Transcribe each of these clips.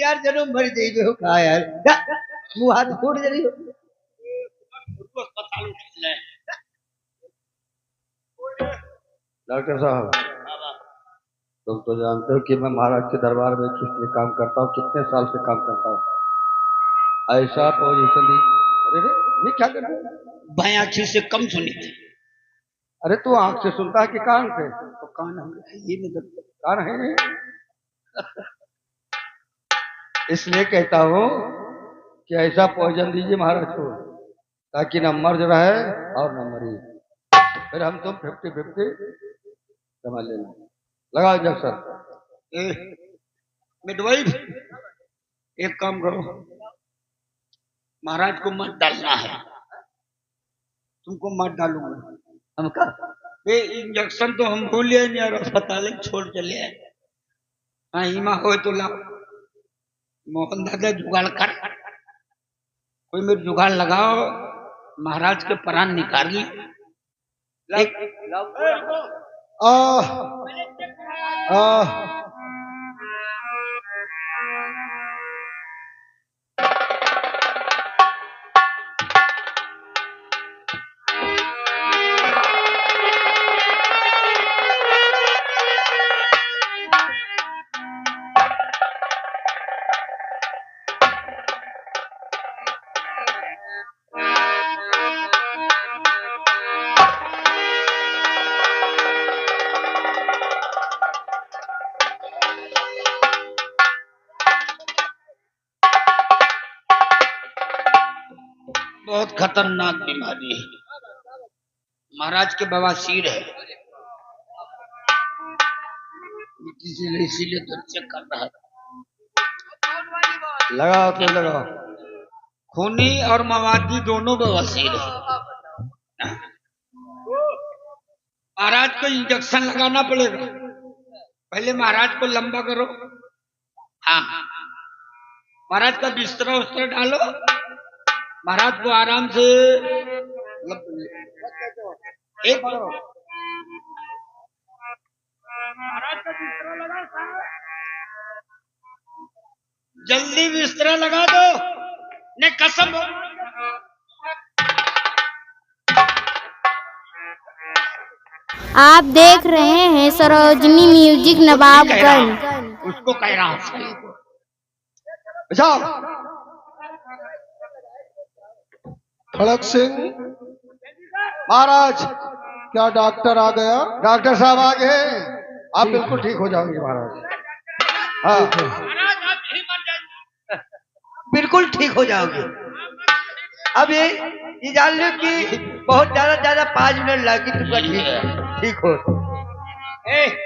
यार जन्म भर दे हो कहा यार मुंह हाथ फूट जरी हो अस्पताल उठले डॉक्टर साहब, तुम तो जानते हो कि मैं महाराज के दरबार में किस लिए काम करता हूँ, कितने साल से काम करता हूँ। ऐसा पोजीशन दी। अरे रे, ये क्या कर रहे हो? भाई आंखी से कम सुनी थी। अरे तू आंख से सुनता है कि कान से? तो कान हम ये नहीं करते। कान है नहीं। इसलिए कहता हूँ कि ऐसा पॉइजन दीजिए महाराज को ताकि न मर्ज रहे और न मरी, फिर हम तुम 50-50 समझ लेना। लगाओ इंजेक्शन। मिडवाइफ एक काम करो, महाराज को मत डालना है, तुमको मत डालूंगा। हम का ये इंजेक्शन तो हम भूल नहीं और अस्पताल छोड़ चले आए। हाँ हिमा हो तो लाओ, मोहन दादा जुगाड़ कर, कोई मेरे जुगाड़ लगाओ, महाराज के प्राण निकाल ली। आह आह बहुत खतरनाक बीमारी है, महाराज के बवासीर है, इसीलिए तो चेक कर रहा था। लगाओ तो लगाओ। खूनी और मवादी दोनों बवासीर है। महाराज को इंजेक्शन लगाना पड़ेगा, पहले महाराज को लंबा करो। हाँ महाराज का बिस्तरा उस्तरा डालो, महाराज को आराम से एक महाराज का बिस्तरा लगा, जल्दी बिस्तरा लगा दो, ने कसम। आप देख रहे हैं सरोजनी म्यूजिक नवाबगंज। उसको कह रहा हूँ खड़क सिंह महाराज, क्या डॉक्टर आ गया? डॉक्टर साहब आ गए, आप बिल्कुल ठीक हो जाओगे महाराज। हाँ बिल्कुल ठीक हो जाओगे। अब ये जान लो कि बहुत ज्यादा 5 मिनट लगे तुमका ठीक हो।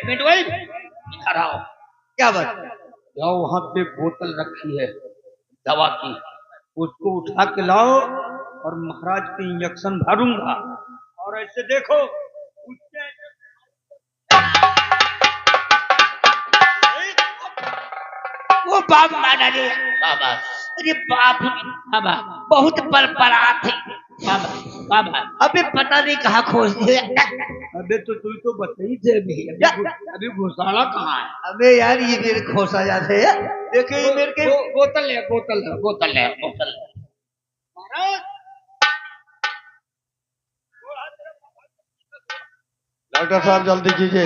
मिडवाइफ कराओ। क्या बात? जाओ वहां पे बोतल रखी है दवा की, उसको उठा के लाओ और महाराज के इंजेक्शन भरूंगा। और ऐसे देखो वो बाप माना रे बाबा, अरे बाप बाबा बहुत परपरा थे बाबा बाबा, अबे पता नहीं कहाँ खोज दिए। अबे तो तू तो बताई थे अभी घुसाड़ा कहाँ है? अबे यार ये मेरे खोसा जाते है, देखिए ये मेरे के बोतल है बोतल है बोतल है बोतल है। डॉक्टर साहब जल्दी कीजिए।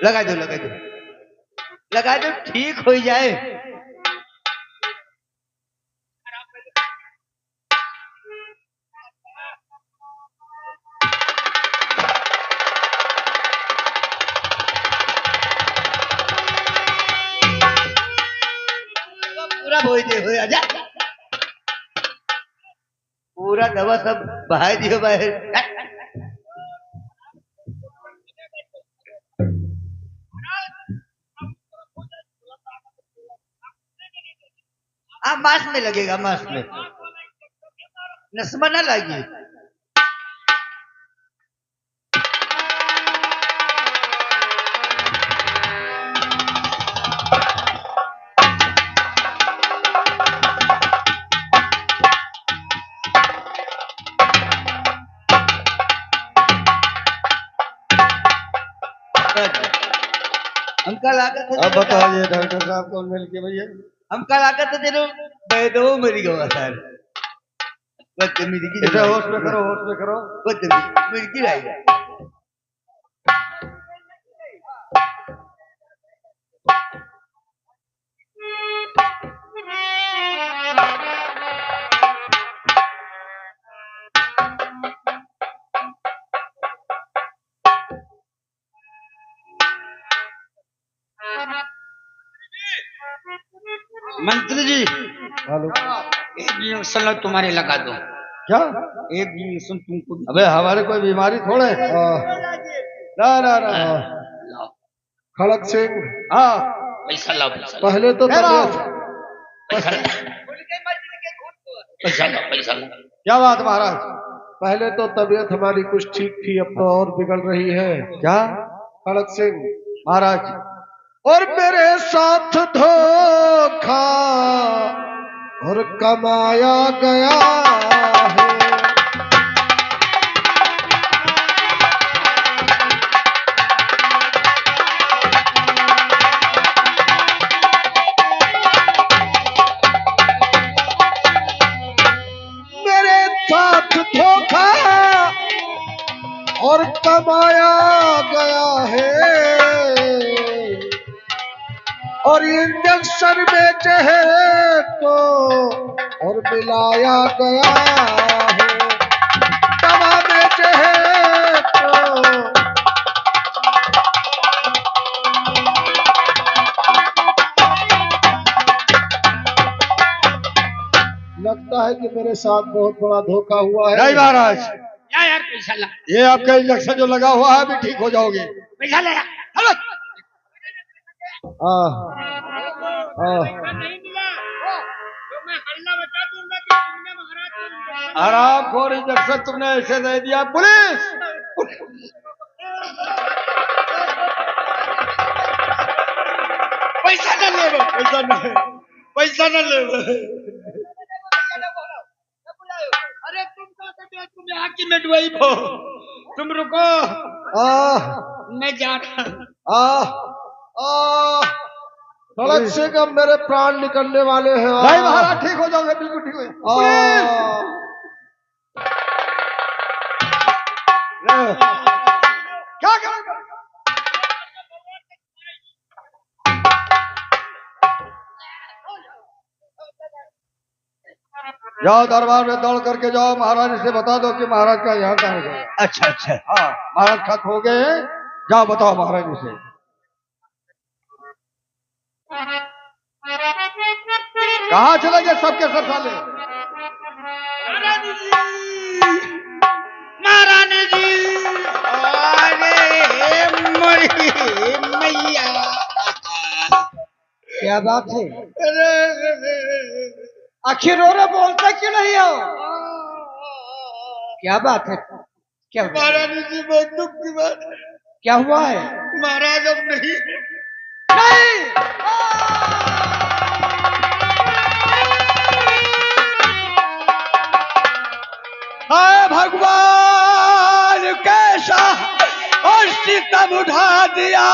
लगा दो लगा दो लगा दो, ठीक हो जाए। पूरा बोई दे हो जा, पूरा पूरा दवा सब बहा दियो बाहर। मांस में लगेगा, मांस में नस्मा ना लगी। हम कल आकर अब बताइए डॉक्टर साहब कौन मिल के भैया? हम कल आकर तो तेरे बैदो मरी गवा सर। बदतमीजी इसे होश में करो, होश में करो। बदतमीजी मिर्गी रहेगा। मंत्री जी हेलो, एक इंजेक्शन तुम्हारे लगा दो। क्या? एक इंजेक्शन तुमको। अबे हमारे कोई बीमारी थोड़े। ना ना ना। लाओ खड़क सिंह, हाँ पैसा लाओ, पैसा लाओ, पहले तो पैसा लाओ, पैसा लाओ। क्या बात महाराज? पहले तो तबीयत हमारी कुछ ठीक थी, अब तो और बिगड़ रही है। क्या? खड़क सिंह महाराज, और मेरे साथ धोखा और कमाया गया है। मेरे साथ धोखा और कमाया गया है, और इंजेक्शन बेचे है तो और मिलाया गया है। दवा बेचे है तो लगता है कि मेरे साथ बहुत बड़ा धोखा हुआ है। नहीं महाराज, क्या यार, पैसा ला, ये आपका इंजेक्शन जो लगा हुआ है अभी ठीक हो जाओगे। पैसा ले। हेलो, आराम खोर इंजेक्शन तुमने ऐसे दे दिया। पुलिस, पैसा न ले, पैसा न ले, पैसा न ले। अरे तुम यहाँ की मिडवाई हो, तुम रुको, मैं जा रहा। सड़क से कब मेरे प्राण निकलने वाले हैं। नहीं महाराज, ठीक हो जाओगे, बिल्कुल ठीक हो। क्या करेंगे? जाओ दरबार में दौड़ करके जाओ, महाराज से बता दो कि महाराज का यहाँ का है। अच्छा अच्छा, हाँ महाराज खत हो गए, जाओ बताओ महाराज से। कहाँ चले गए सबके सब साले? महारानी जी, अरे मैया, क्या बात है? आखिर रो रहे, बोलते क्यों नहीं हो? क्या बात है? क्या हुआ? महारानी जी, बहुत दुख की बात है। क्या हुआ है? महाराज अब नहीं, हाय भगवान, कैसा और सितम उठा दिया।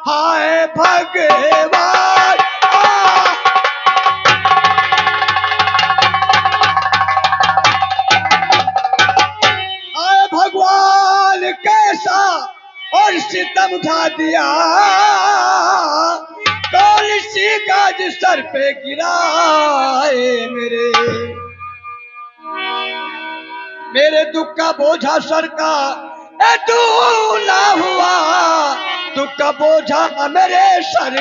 हाय भगवान, हाय भगवान, कैसा और सितम उठा दिया। कौन सी गाज सर पे गिरा है मेरे दुख का बोझा सर का दूना हुआ। दुख का बोझा मेरे सर